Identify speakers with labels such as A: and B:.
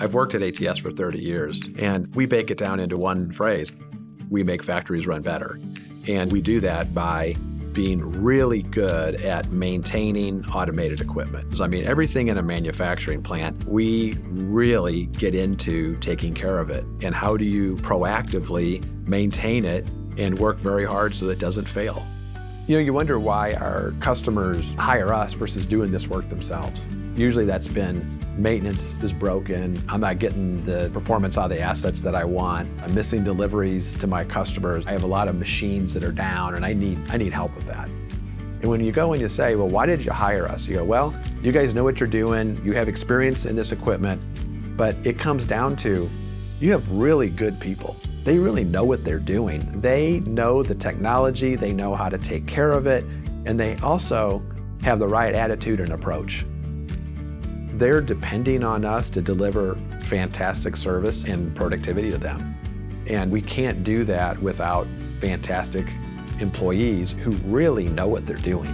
A: I've worked at ATS for 30 years, and we bake it down into one phrase. We make factories run better. And we do that by being really good at maintaining automated equipment. So, I mean, everything in a manufacturing plant, we really get into taking care of it. And how do you proactively maintain it and work very hard so that it doesn't fail? You know, you wonder why our customers hire us versus doing this work themselves. Usually that's been maintenance is broken, I'm not getting the performance out of the assets that I want, I'm missing deliveries to my customers, I have a lot of machines that are down and I need help with that. And when you go and you say, well, why did you hire us? You go, well, you guys know what you're doing, you have experience in this equipment, but it comes down to, you have really good people. They really know what they're doing. They know the technology, they know how to take care of it, and they also have the right attitude and approach. They're depending on us to deliver fantastic service and productivity to them. And we can't do that without fantastic employees who really know what they're doing.